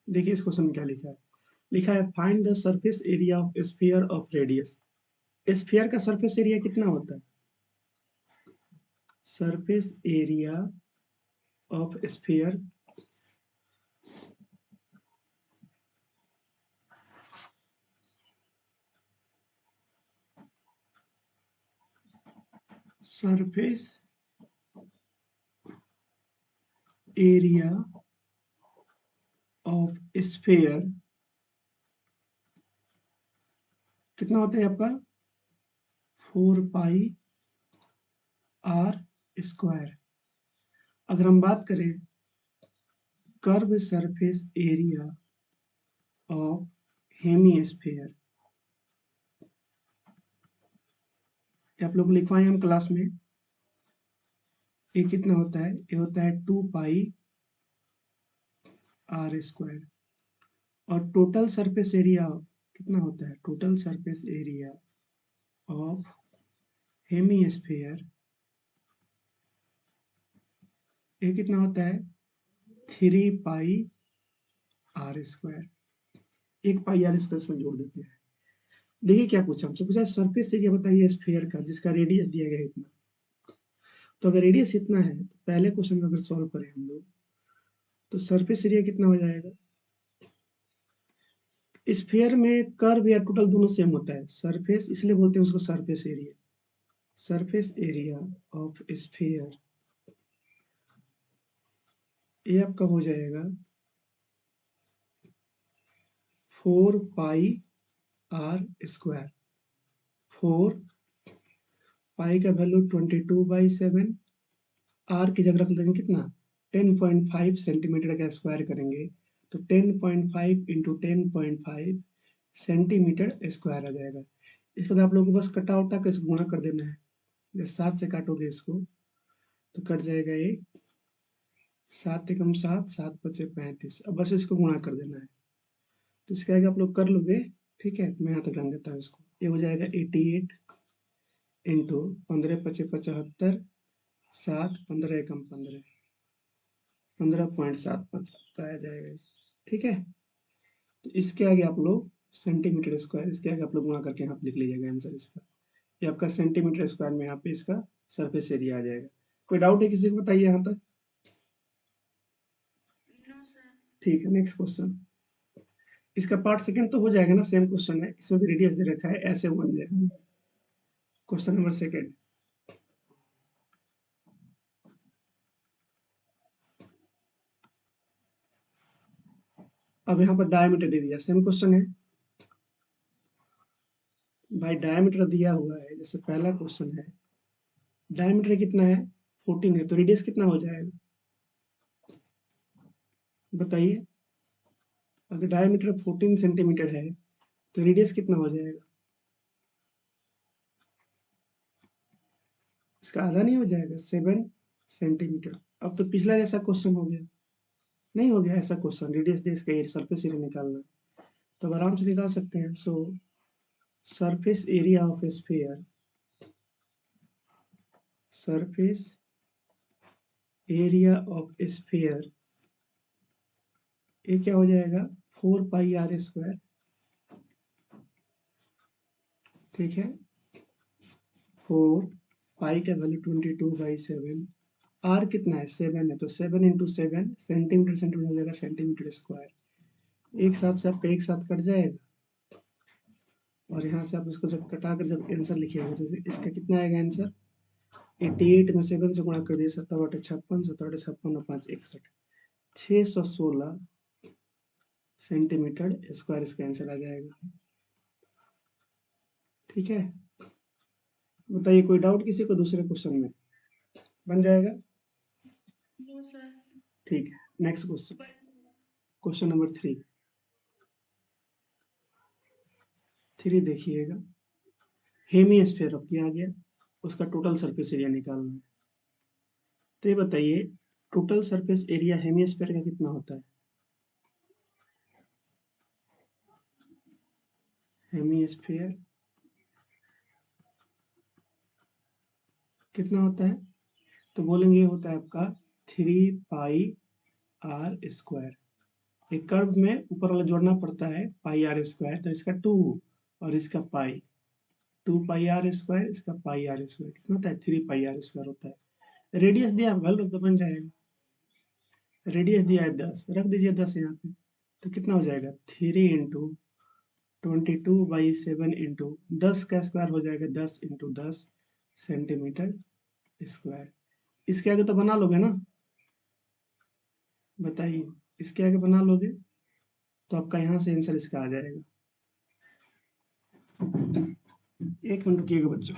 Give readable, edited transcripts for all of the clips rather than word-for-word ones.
देखिए इस क्वेश्चन में क्या लिखा है। लिखा है find the surface area of sphere of radius. Sphere का सरफेस एरिया कितना होता है? Surface area of sphere surface area of sphere कितना होता है आपका? 4 पाई आर स्क्वायर। अगर हम बात करें curve surface area of hemisphere, आप लोग लिखवाए हम क्लास में, ये कितना होता है? ये होता है 2 पाई आर स्क्वायर। और टोटल सरफेस एरिया कितना होता है? Total surface area of hemisphere ये कितना होता है? 3 pi R square. 1 pi R square इसमें जोड़ देते हैं। देखिए क्या पूछा हमसे, पूछा सरफेस एरिया बताइए स्फीयर का जिसका रेडियस दिया गया है इतना। तो अगर रेडियस इतना है तो पहले क्वेश्चन को अगर सॉल्व करें हम लोग तो सरफेस एरिया कितना हो जाएगा? स्फीयर में कर्व या टोटल दोनों सेम होता है। सरफेस इसलिए बोलते हैं उसको surface area. Surface area of sphere ये आपका हो जाएगा 4 पाई आर स्क्वायर। 4 पाई का वैल्यू 22/7, आर की जगह रख देंगे कितना? 10.5 सेंटीमीटर का स्क्वायर करेंगे तो 10.5 इंटू 10.5 सेंटीमीटर स्क्वायर आ जाएगा। इसके बाद आप लोगों को बस कटा उटा के गुणा कर देना है। जैसे 7 से काटोगे इसको तो कट जाएगा ये 7 एकम 7, 7 पचे 35। अब बस इसको गुणा कर देना है तो इसका आगे आप लोग कर लोगे। ठीक है, मैं यहाँ तक ध्यान देता हूँ इसको। ये हो जाएगा 88 इंटू 15 पचे 75, 7 15 एकम 15, 15.75 का आ जाएगा। ठीक है, तो इसके आगे आप लोग सेंटीमीटर स्क्वायर, इसके आगे आप लोग गुणा करके यहाँ पे लिख लीजिएगा आंसर इसका। ये आपका सेंटीमीटर स्क्वायर में यहाँ पे इसका सरफेस एरिया आ जाएगा। कोई डाउट है किसी को? बताइए यहाँ तक। ठीक है, नेक्स्ट क्वेश्चन। इसका पार्ट सेकंड तो हो जाएगा ना, सेम क्वेश्चन है, इसमें भी रेडियस दे रखा है, ऐसे बन जाएगा। Question number second. अब यहाँ पर डायमीटर दे दिया, सेम क्वेश्चन है भाई। डायमीटर दिया हुआ है, जैसे पहला क्वेश्चन है, डायमीटर कितना है? 14 है, तो रेडियस कितना हो जाएगा बताइए। अगर डायमीटर 14 सेंटीमीटर है तो रेडियस कितना हो जाएगा? इसका आधा नहीं हो जाएगा? 7 सेंटीमीटर। अब तो पिछला जैसा क्वेश्चन हो गया, नहीं हो गया ऐसा क्वेश्चन। रेडियस देश का सरफेस एरिया निकालना है तो आराम से निकाल सकते हैं। सो surface area of sphere, surface area of sphere ये क्या हो जाएगा? 4 पाई आर स्क्वायर। ठीक है, 4 पाई का वैल्यू 22/7, आर कितना है? 7 है, तो 7 इंटू 7 सेंटीमीटर, सेंटीमीटर हो जाएगा सेंटीमीटर स्क्वायर। एक साथ से आपका एक साथ कट जाएगा और यहाँ से आप इसको जब कटा कर जब आंसर लिखिएगा तो इसका कितना आएगा आंसर? 88 में 7 से गुणा कर दिया, 7/8 56, 7/8 56 और 5 61, 616 सेंटीमीटर स्क्वायर इसका आंसर आ जाएगा। ठीक है, बताइए कोई डाउट किसी को दूसरे क्वेश्चन में? बन जाएगा? No sir. ठीक है, नेक्स्ट क्वेश्चन, क्वेश्चन नंबर 3 देखिएगा। हेमीस्फीयर अब किया गया, उसका टोटल सरफेस एरिया निकालना है। तो ये बताइए टोटल सरफेस एरिया हेमीस्फीयर का कितना होता है? हेमीस्फीयर कितना होता है? तो बोलेंगे ये होता है आपका 3 पाई आर स्क्वायर। एक कर्व में ऊपर वाला जोड़ना पड़ता है पाई आर स्क्वायर, तो इसका 2 और इसका पाई, 2 पाई आर स्क्वायर, इसका पाई आर स्क्वायर कितना होता है, 3 पाई आर स्क्वायर होता है। रेडियस दिया है, वैल्यू तो बन जाएगा। रेडियस दिया है 10, रख दीजिए 10 यहाँ पे, तो कितना हो जाएगा 3 इंटू 22/7 इंटू 10 का स्क्वायर हो जाएगा 10 इंटू 10 सेंटीमीटर स्क्वायर। इसके आगे तो बना लोगे ना, बताइए, इसके आगे बना लोगे तो आपका यहाँ से आंसर इसका आ जाएगा। एक मिनट रुकिएगा बच्चों।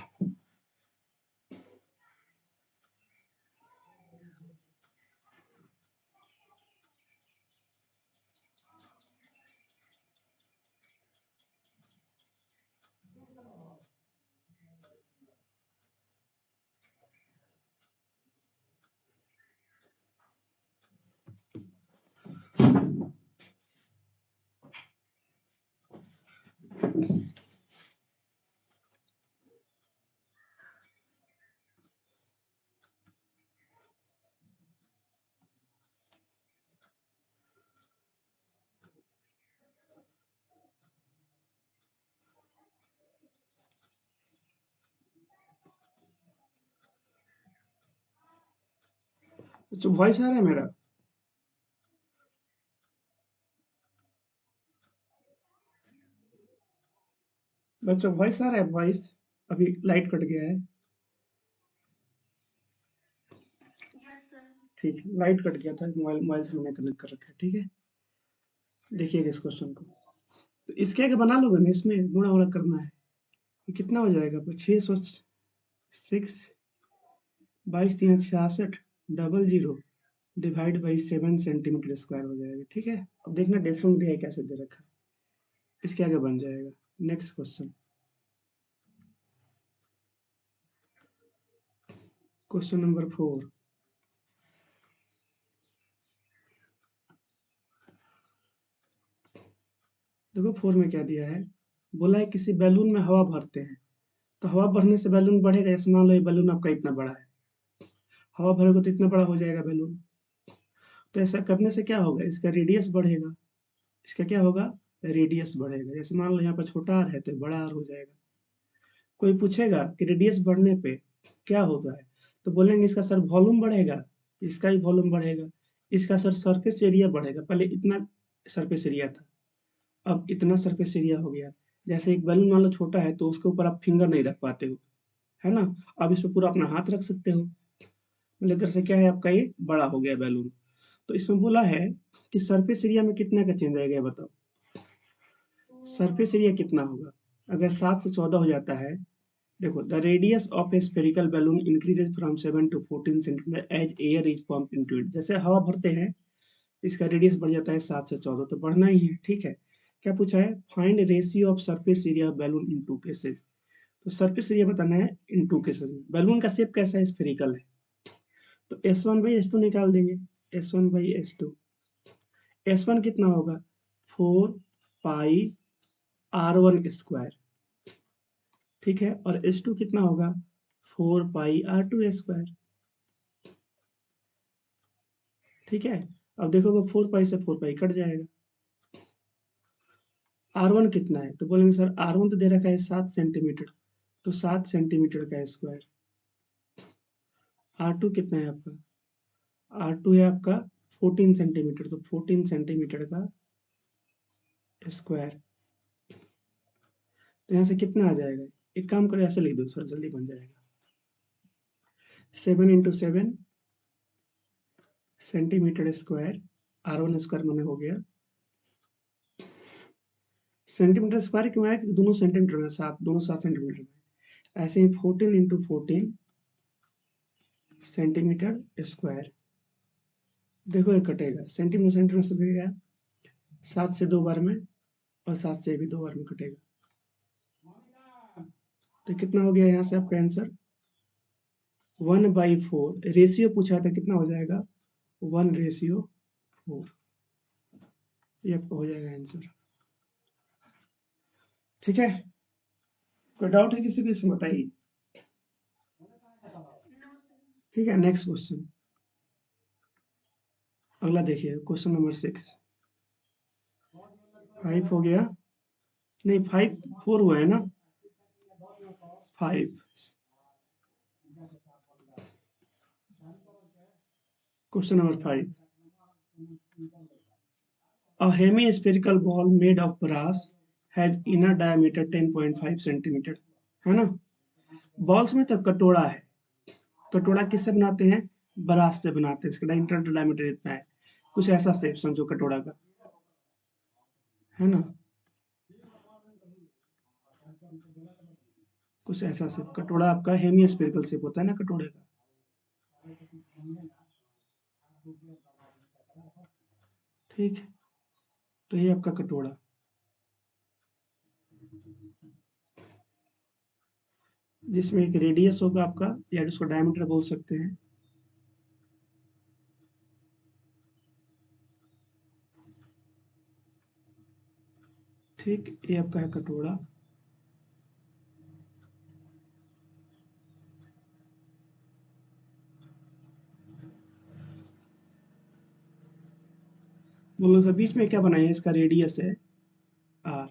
बच्चों वॉइस आ रहा है मेरा? बच्चों वॉइस आ रहा है, वॉइस? अभी लाइट कट गया है। ठीक है, लाइट कट गया था, मोबाइल मोबाइल से मैंने कनेक्ट कर रखा है, ठीक है। देखिएगा इस क्वेश्चन को, तो इसके आगे बना लोगे ना, इसमें गुणा वुणा करना है। ये कितना हो जाएगा, 606 22 3 66 00 डिवाइड बाई 7 सेंटीमीटर स्क्वायर हो जाएगा, ठीक है। अब देखना डेसिमल दिया है कैसे दे रखा है, इसके आगे बन जाएगा। Next question, question number 4। देखो 4 में क्या दिया है, बोला है किसी बैलून में हवा भरते हैं, तो हवा भरने से बैलून बढ़ेगा। जैसे मान लो ये बैलून आपका इतना बड़ा है, हवा भरोगे तो इतना बड़ा हो जाएगा बैलून। तो ऐसा करने से क्या होगा, इसका रेडियस बढ़ेगा। इसका क्या होगा, रेडियस बढ़ेगा। जैसे मान लो यहाँ पर छोटा आर है तो बड़ा आर हो जाएगा। कोई पूछेगा कि रेडियस बढ़ने पे क्या होता है, तो बोलेंगे इसका सर वॉल्यूम बढ़ेगा, इसका ही वॉल्यूम बढ़ेगा, इसका सर सरफेस एरिया बढ़ेगा। पहले इतना सरफेस एरिया था, अब इतना सरफेस एरिया हो गया। जैसे एक बैलून मान लो छोटा है तो उसके ऊपर आप फिंगर नहीं रख पाते हो, है ना। अब इस पे पूरा अपना हाथ रख सकते हो, मतलब इधर से क्या है आपका ये बड़ा हो गया बैलून। तो इसमें बोला है कि सरफेस एरिया में कितना का चेंज आएगा, ये बताओ। सरफेस एरिया कितना होगा अगर 7 से 14 हो जाता है। देखो, the radius of a spherical balloon increases from 7 to 14 centimetre as air is pump into it. जैसे हवा भरते हैं, इसका रेडियस बढ़ जाता है 7 से 14, तो बढ़ना ही है, ठीक है। क्या पूछा है, find ratio of surface area of balloon in two cases. तो सरफेस एरिया बताना है इन टू केसेस में। बैलून का शेप कैसा है, स्फेरिकल है, तो S1/S2 निकाल देंगे। S1/S2, S1 कितना होगा 4 पाई R1 स्क्वायर, ठीक है। और S2 कितना होगा 4 पाई R2 स्क्वायर, ठीक है। अब देखोगे 4 पाई से 4 पाई कट जाएगा। R1 कितना है, तो बोलेंगे सर R1 तो दे रखा है 7 सेंटीमीटर, तो 7 सेंटीमीटर का स्क्वायर। R2 कितना है आपका, R2 है आपका 14 सेंटीमीटर, तो 14 सेंटीमीटर का स्क्वायर। तो यहाँ से कितना आ जाएगा, एक काम करो ऐसे लिख दो सर, जल्दी बन जाएगा। 7 into 7 centimetre square, R1 square मैंने हो गया। सेंटीमीटर स्क्वायर क्यों आया, क्योंकि दोनों सेंटीमीटर में 7, दोनों 7 सेंटीमीटर में। ऐसे ही 14 इंटू 14 सेंटीमीटर स्क्वायर। देखो ये कटेगा, सेंटीमीटर सेंटीमीटर से कटेगा, 7 से 2 बार में, और 7 से भी 2 बार में कटेगा। तो कितना हो गया यहाँ से आपका आंसर 1/4। रेशियो पूछा था, कितना हो जाएगा 1/4। ये आपका हो जाएगा आंसर, ठीक है। कोई डाउट है किसी को इसमें, बताइए। ठीक है, नेक्स्ट क्वेश्चन, अगला देखिए क्वेश्चन नंबर 6। 5 हो गया, नहीं 5 4 हुआ है ना, 5। Question number 5, a hemispherical ball made of brass has inner diameter 10.5 centimetre, है ना। बॉल्स में तो कटोरा है, कटोरा किससे बनाते हैं, ब्रास से बनाते हैं, इसका इंटर डायमीटर इतना है, कुछ ऐसा शेप समझो कटोरा का, है ना, कुछ ऐसा शेप, कटोरा आपका हेमिस्फेरिकल शेप होता है ना कटोरे का, ठीक है। तो ये आपका कटोरा, जिसमें एक रेडियस होगा आपका, या उसको डायमीटर बोल सकते हैं, ठीक। ये आपका है कटोरा। बोलो सर बीच में क्या बनाया है, इसका रेडियस है आर,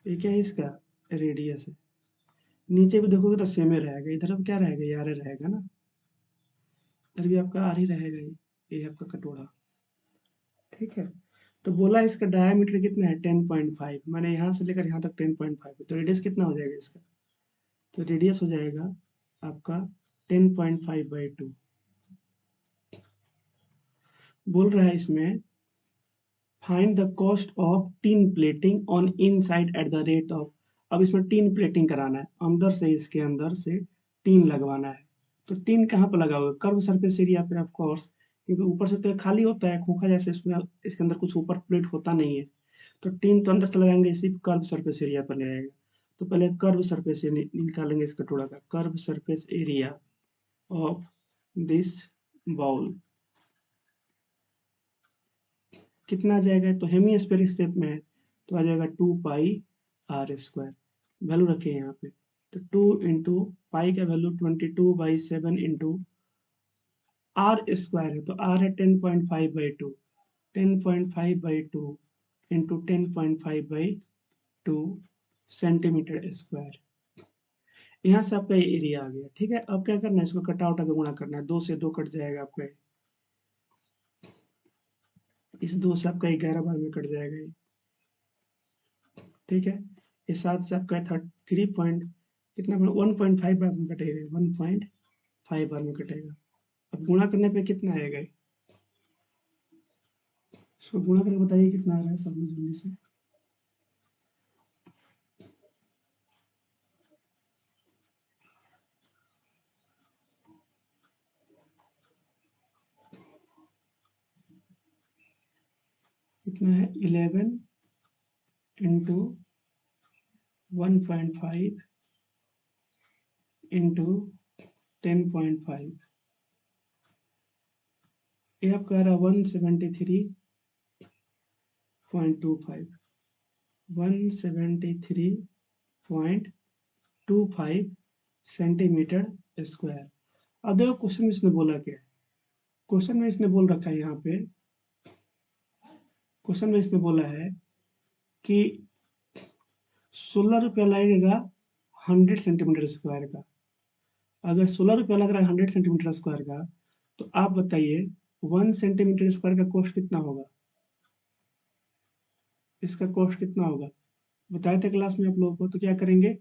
ये क्या है इसका रेडियस है। नीचे भी देखोगे तो सेम ही रहेगा, इधर अब क्या रहेगा, ये आर रहेगा ना, इधर भी आपका आर ही रहेगा, ये आपका कटोरा, ठीक है। तो बोला इसका डायमीटर कितना है 10.5, मैंने यहाँ से लेकर यहाँ तक 10.5 है, तो रेडियस कितना हो जाएगा इसका, तो रेडियस हो जाएगा आपका 10.5/2। बोल रहा है इसमें find the cost of tin plating on inside at the rate of, अब इसमें टीन प्लेटिंग कराना है, अंदर से इसके अंदर से टीन लगवाना है। तो टीन कहाँ पर लगा हुआ है, कर्व सरफेस एरिया पे ऑफ कोर्स, क्योंकि ऊपर से तो ये खाली होता है खोखा जैसे, इसमें इसके अंदर कुछ ऊपर प्लेट होता नहीं है, तो टीन तो अंदर से लगाएंगे, इसी कर्व सरफेस एरिया पर ले आएगा। तो पहले कर्व सरफेस निकालेंगे इस कटोरा का, curve surface area of this bowl कितना आ जाएगा, तो हेमी शेप में है, तो आ जाएगा 2 पाई r², वैल्यू रखें यहाँ पे, तो 2 इंटू पाई का वैल्यू 22/7 इंटू r² है, तो r है 10.5/2, 10.5/2 इंटू 10.5/2 सेंटीमीटर स्क्वायर। यहाँ से आपका एरिया आ गया, ठीक है। अब क्या करना है, इसको कटा उटा के गुणा करना है, 2 से 2 कट जाएगा आपका, इस 2 से आपका 11 बार में कट जाएगा ये, ठीक है। इस 7 से आपका 3 पॉइंट कितना, 1.5 बार में कटेगा, 1.5 बार में कटेगा। अब गुणा करने पे कितना आएगा, इसको गुणा करके बताइए कितना आ रहा है सब लोग जल्दी से। कितना है 11 इंटू 1.5 इंटू 10.5, ये आपका आ रहा है 173.25, 173.25 सेंटीमीटर स्क्वायर। अब देखो क्वेश्चन में इसने बोला क्या है, क्वेश्चन में इसने बोल रखा है यहाँ पे, क्वेश्चन में इसने बोला है कि 16 रुपया लगेगा 100 सेंटीमीटर स्क्वायर का। अगर 16 रुपया लग रहा है 100 सेंटीमीटर स्क्वायर का, तो आप बताइए 1 सेंटीमीटर स्क्वायर का कॉस्ट कितना होगा, इसका कॉस्ट कितना होगा, बताए थे क्लास में आप लोगों को। तो क्या करेंगे,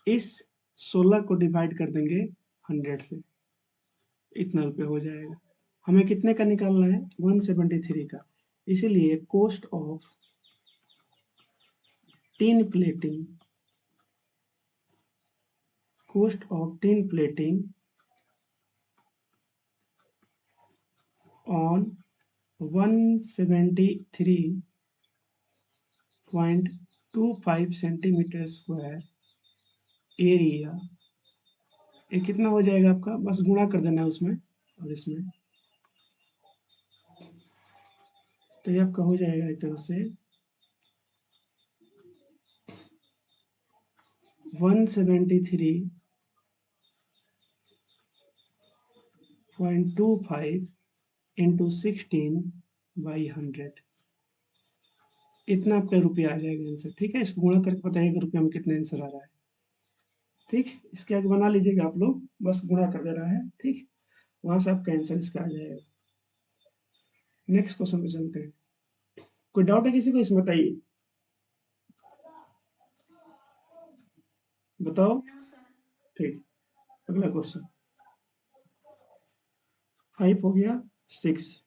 इस 16 को डिवाइड कर देंगे 100 से, इतना रुपया हो जाएगा। हमें कितने का निकालना है, 173 का। इसीलिए cost of tin plating, cost of tin plating on 173.25 centimetre square area, ये कितना हो जाएगा आपका, बस गुणा कर देना है उसमें और इसमें, तो ये आपका हो जाएगा एक तरह से 173.25 इंटू 16/100, इतना आपका रुपया आ जाएगा आंसर। ठीक है, इसको गुणा करके बताइएगा रुपया में कितना आंसर आ रहा है। ठीक, इसके आगे बना लीजिएगा आप लोग, बस गुणा कर दे रहा है। ठीक, वहां से आपका आंसर इसका आ जाएगा। नेक्स्ट क्वेश्चन पे चलते हैं। कोई डाउट है किसी को इसमें, बताइए, बताओ। ठीक, अगला क्वेश्चन 5 हो गया, 6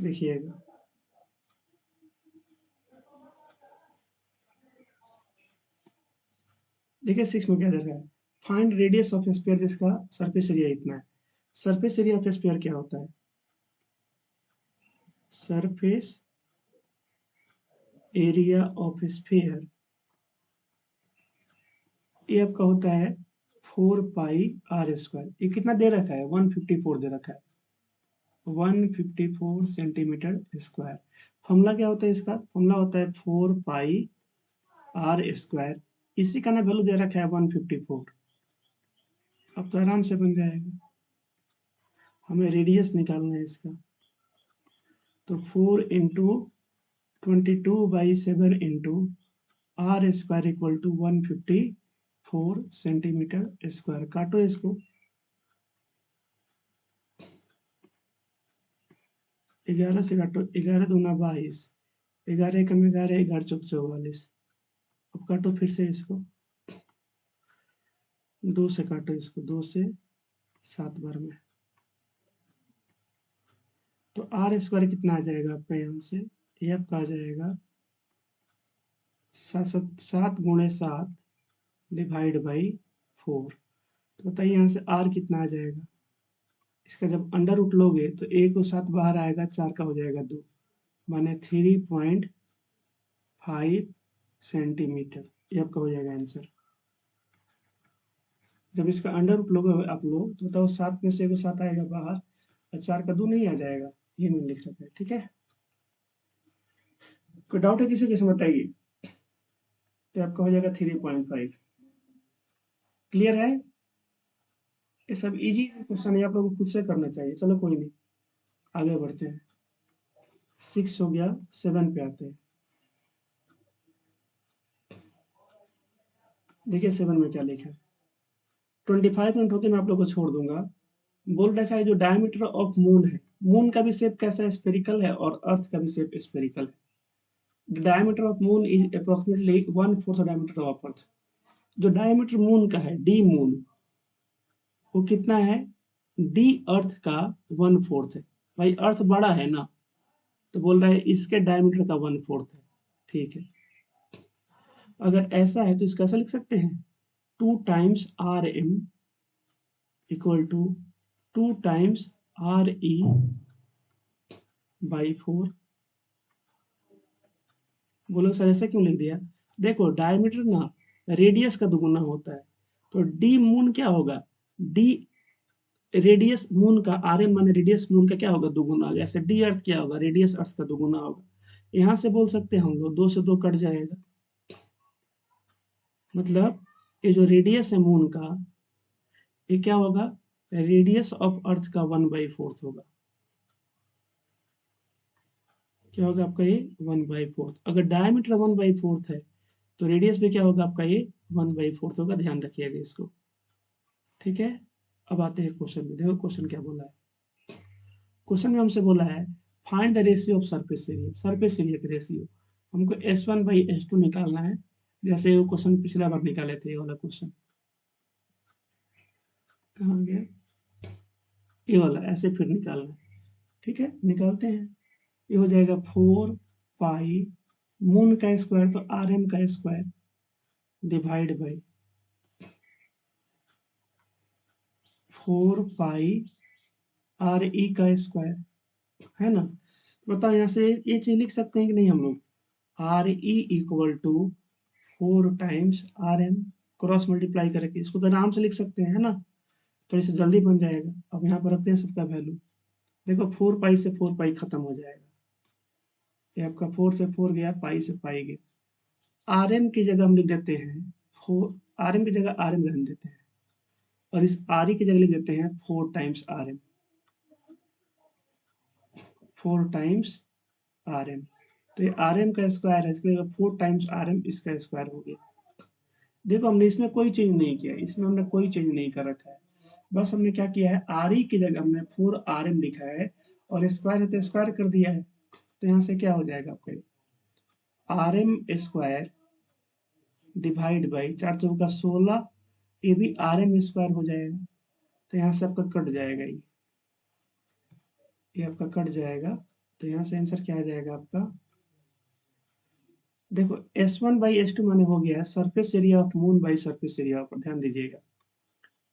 देखिएगा। देखिए 6 में क्या दे रहा है, फाइंड रेडियस ऑफ स्फीयर, जिसका सरफेस एरिया इतना है। सरफेस एरिया ऑफ स्फीयर क्या होता है? सरफेस एरिया ऑफ स्फीयर ये आपका होता है 4 पाई r²। ये कितना दे रखा है? 154 दे रखा है, 154 सेंटीमीटर स्क्वायर। फॉर्मूला क्या होता है इसका? फॉर्मूला होता है 4 पाई r²। इसी का ना वैल्यू दे रखा है 154। अब तो आराम से बन जाएगा। हमें रेडियस निकालना है इसका, तो 4 into 22/7 into r² equal to 154 centimetre square. काटो इसको, 11 से काटो, 11 दूना 22, 11 कम 11, 11 चौक 44। अब काटो फिर से इसको, 2 से काटो इसको, 2 से 7 बार में, तो r² कितना आ जाएगा आपका यहाँ से? ये आपका आ जाएगा 7 गुणे 7 डिवाइड बाई 4। तो बताइए यहाँ से r कितना आ जाएगा? इसका जब अंडर रूट लोगे तो 1 और 7 बाहर आएगा, 4 का हो जाएगा 2, माने 3.5 सेंटीमीटर। ये आपका हो जाएगा आंसर। जब इसका अंडर रूट लोगे आप लोग तो बताओ 7 में से 1 और 7 आएगा बाहर, और 4 का 2 नहीं आ जाएगा। ये मैंने लिख रखा है। ठीक है, कोई डाउट है किसी को इसमें, बताइए। तो आपका हो जाएगा 3.5। क्लियर है? ये सब इजी क्वेश्चन है, आप लोगों को खुद से करना चाहिए। चलो कोई नहीं, आगे बढ़ते हैं। 6 हो गया, 7 पे आते हैं। देखिए 7 में क्या लिखा है, 25 मिनट होते मैं आप लोग को छोड़ दूंगा। बोल रखा है जो डायमीटर ऑफ मून है, मून का भी शेप कैसा है? स्फेरिकल है, और अर्थ का भी शेप स्फेरिकल है। The diameter of moon is approximately 1/4 diameter of earth. जो डायमीटर मून का है, डी मून, वो कितना है? डी अर्थ का 1/4 है। भाई अर्थ बड़ा है ना, तो बोल रहा है इसके डायमीटर का 1/4 है। ठीक है, अगर ऐसा है तो इसको ऐसा लिख सकते हैं, 2 times RM equal to 2 times RE by 4। बोलो सर ऐसा क्यों लिख दिया? देखो डायमीटर ना रेडियस का दुगुना होता है, तो डी मून क्या होगा? डी रेडियस मून का, RM माने रेडियस मून का क्या होगा? दुगुना होगा। ऐसे डी अर्थ क्या होगा? रेडियस अर्थ का दुगुना होगा। यहाँ से बोल सकते हैं हम लोग 2 से 2 कट जाएगा, मतलब ये जो रेडियस है मून का, ये क्या होगा? रेडियस ऑफ अर्थ का 1/4 होगा। क्या होगा आपका? ये 1/4। अगर डायमीटर 1/4 है तो रेडियस भी क्या होगा आपका? ये 1/4 होगा। ध्यान रखिएगा इसको। ठीक है, अब आते हैं क्वेश्चन में। देखो क्वेश्चन क्या बोला है। क्वेश्चन में हमसे बोला है find the ratio of surface area. Surface area का रेशियो हमको S1/S2 निकालना है, जैसे वो क्वेश्चन पिछला बार निकाले थे। ये वाला क्वेश्चन कहाँ गया? ये वाला, ऐसे फिर निकालना है। ठीक है, निकालते हैं। ये हो जाएगा 4 पाई मून का स्क्वायर, तो RM का square divide by 4 pi RE का स्क्वायर, है ना? बताओ यहाँ से ये चीज लिख सकते हैं कि नहीं हम लोग? RE equal to 4 times RM, cross multiply करके इसको तो आराम से लिख सकते हैं, है ना? तो इससे जल्दी बन जाएगा। अब यहाँ पर रखते हैं सबका वैल्यू। देखो 4 पाई से 4 पाई खत्म हो जाएगा, ये आपका 4 से 4 गया, पाई से पाई गया। RM की जगह हम लिख देते हैं 4, RM की जगह RM रहने देते हैं, और इस RE की जगह लिख देते हैं 4 times RM। 4 times r m. तो ये आर एम का स्क्वायर है, इसका 4 टाइम्स आर एम इसका स्क्वायर हो गया। देखो हमने इसमें कोई चेंज नहीं किया, इसमें हमने कोई चेंज नहीं कर रखा है, बस हमने क्या किया है, आर ई की जगह हमने 4 आर एम लिखा है और स्क्वायर है तो स्क्वायर कर दिया है। तो यहाँ से क्या हो जाएगा आपका, r m square divide by 4 चौका 16, ये भी आर एम स्क्वायर हो जाएगा। तो यहाँ से आपका कट जाएगा, ये आपका कट जाएगा। तो यहाँ से आंसर क्या आ जाएगा आपका, देखो S1 बाई S2 माने हो गया surface area of moon by surface area of, ध्यान दीजिएगा।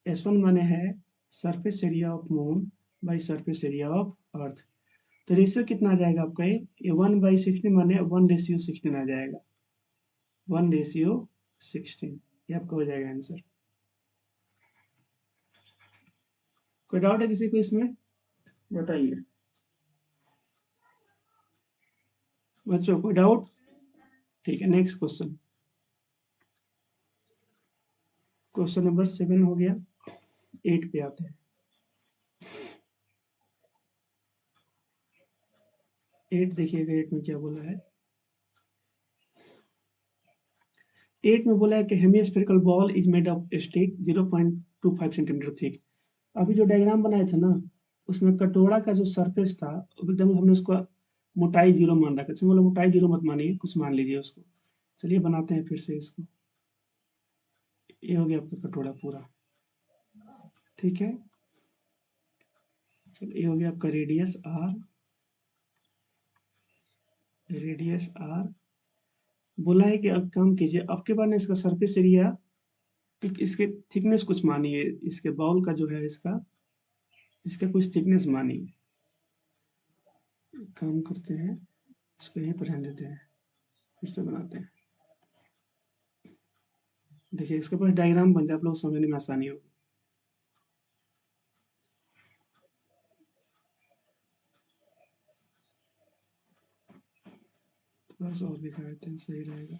S1 माने है surface area of moon by surface area of earth. तो रेशियो कितना आ जाएगा आपका, ये 1/16 माने 1:16 आ जाएगा, 1:16। ये आपका हो जाएगा आंसर। कोई डाउट है किसी को इसमें, बताइए बच्चों, कोई डाउट? ठीक है, नेक्स्ट क्वेश्चन। क्वेश्चन नंबर 7 हो गया, 8 पे आते हैं। 8 देखिएगा, 8 में क्या बोला है। 8 में बोला है कि hemispherical ball is made of stick 0.25 centimetre thick. अभी जो डायग्राम बनाए थे ना, उसमें कटोरा का जो सरफेस था एकदम हमने उसको मोटाई 0 मान रखा है। मतलब मोटाई 0 मत मानिए, कुछ मान लीजिए उसको। चलिए बनाते हैं फिर से इसको। ये हो गया आपका कटोरा पूरा, ठीक है। चलिए ये हो गया आपका रेडियस आर, रेडियस आर। बोला है कि अब काम कीजिए, आपके पास ना इसका सरफेस एरिया, इसके थिकनेस कुछ मानिए, इसके बॉल का जो है इसका कुछ थिकनेस मानिए। काम करते हैं, इसको यहीं पर रहने देते हैं, फिर से बनाते हैं। देखिए इसके पास डायग्राम बन जाए, आप लोग समझने में आसानी होगी। थोड़ा सा और दिखा देते हैं, सही रहेगा।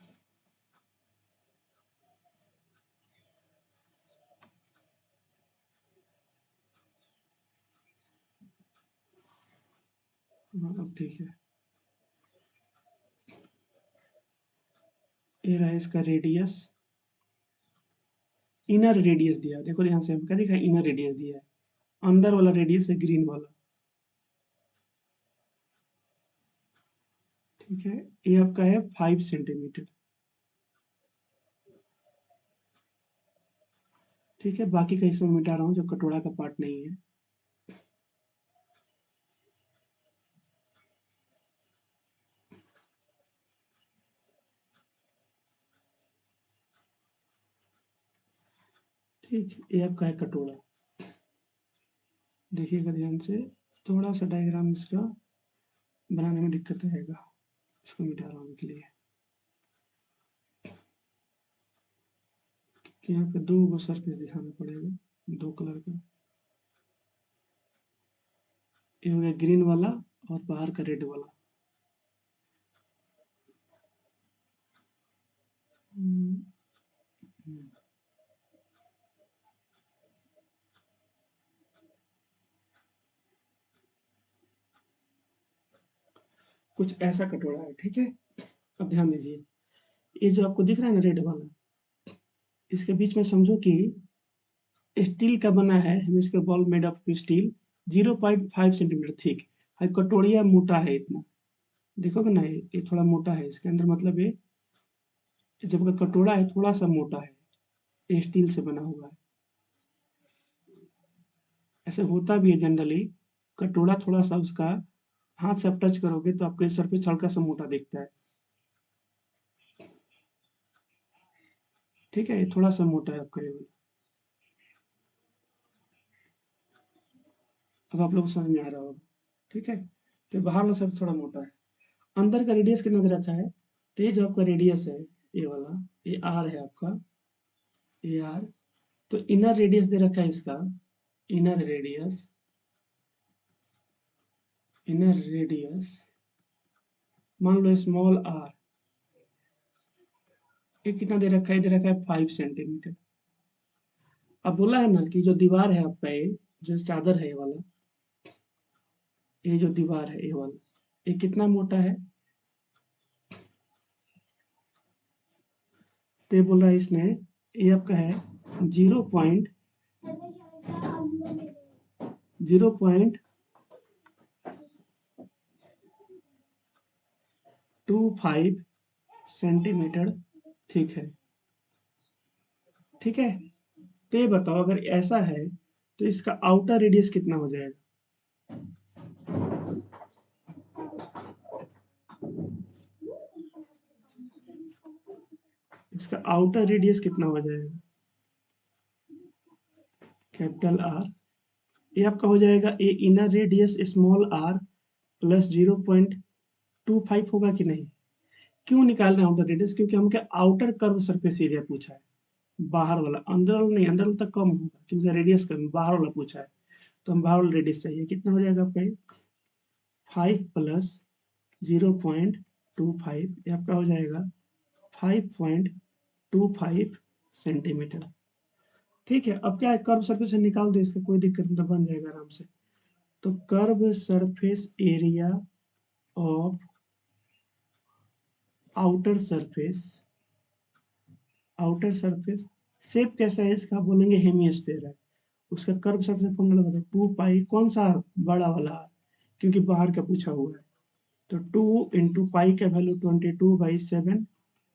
हाँ अब ठीक है। ये रहा इसका रेडियस, इनर रेडियस दिया, देखो ध्यान से, हम क्या दिखा, इनर रेडियस दिया है, अंदर वाला रेडियस है ग्रीन वाला, ठीक है। ये आपका है 5 सेंटीमीटर, ठीक है। बाकी का हिस्सा मिटा रहा हूँ जो कटोरा का पार्ट नहीं है। ठीक, ये आपका है कटोरा। देखिएगा ध्यान से, थोड़ा सा डायग्राम इसका बनाने में दिक्कत आएगा, इसको मिटा रहा हूँ के लिए, कि यहाँ पे 2 गो सरफेस दिखाना पड़ेगा, 2 कलर का। ये हो गया ग्रीन वाला और बाहर का रेड वाला। हम्म, हम्म। कुछ ऐसा कटोरा है, ठीक है। अब ध्यान दीजिए, ये जो आपको दिख रहा है ना रेड वाला, इसके बीच में समझो कि स्टील का बना है, hemispherical ball made of steel 0.5 centimetre thick. कटोरिया मोटा है इतना, देखोगे ना, ये थोड़ा मोटा है, इसके अंदर मतलब ये जब का कटोरा है थोड़ा सा मोटा है, ये स्टील से बना हुआ है। ऐसे होता भी है जनरली, कटोरा थोड़ा सा उसका हाथ से आप टच करोगे तो आपके सरफेस हल्का सा मोटा दिखता है, ठीक है। ये थोड़ा सा मोटा है आपका ये वाला। अब आप लोग को समझ में आ रहा होगा, ठीक है। तो बाहर वाला सरफेस थोड़ा मोटा है, अंदर का रेडियस कितना दे रखा है, तो ये जो आपका रेडियस है, ये वाला, ये आर है आपका, ये आर। तो इनर रेडियस दे रखा है इसका, इनर रेडियस, इनर रेडियस मान लो स्मॉल आर, ये कितना दे रखा है, दे रखा है 5 सेंटीमीटर। अब बोला है ना कि जो दीवार है आपका, ये जो चादर है ये वाला, ये जो दीवार है ये वाला, ये कितना मोटा है? तो ये बोल रहा है इसने, ये आपका है 0.25 सेंटीमीटर थिक है। ठीक है, तो ये बताओ अगर ऐसा है तो इसका आउटर रेडियस कितना हो जाएगा? इसका आउटर रेडियस कितना हो जाएगा? Capital R. ये आपका हो जाएगा a inner radius small R plus 0.25 होगा कि नहीं? क्यों निकालना है आउटर रेडियस? क्योंकि हमको आउटर कर्व सरफेस एरिया पूछा है, बाहर वाला, अंदर वाला नहीं, अंदर वाला तक कम होगा क्योंकि रेडियस कम, बाहर वाला पूछा है, तो हम बाहर वाला रेडियस चाहिए। कितना हो जाएगा आपका? 5 प्लस 0.25, ये आपका हो जाएगा 5.25 सेंटीमीटर। ठीक है, अब क्या है, कर्व सरफेस से निकाल दो, इसका कोई दिक्कत नहीं, तो बन जाएगा आराम से। तो curve surface area of outer surface, outer surface shape कैसा है इसका? बोलेंगे हेमिस्फेयर है। उसका कर्व सरफेस फॉर्मूला लगा दो, 2 पाई, कौन सा बड़ा वाला, क्योंकि बाहर का पूछा हुआ है। तो 2 इंटू पाई का वैल्यू 22/7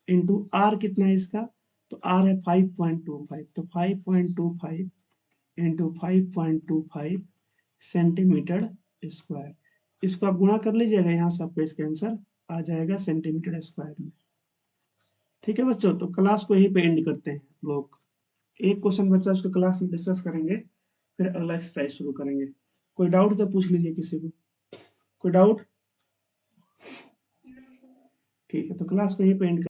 इंटू आर कितना है इसका? तो आर है 5.25, तो 5.25 इंटू 5.25 सेंटीमीटर स्क्वायर। इसको आप गुणा कर लीजिएगा, यहाँ से आपका इसका आंसर आ जाएगा सेंटीमीटर स्क्वायर में। ठीक है बच्चों, तो क्लास को यहीं पे एंड करते हैं लोग। एक क्वेश्चन बच्चा, उसको क्लास में डिस्कस करेंगे, फिर अगला एक्सरसाइज शुरू करेंगे। कोई डाउट तो पूछ लीजिए किसी को, कोई डाउट? ठीक है, तो क्लास को यहीं पे एंड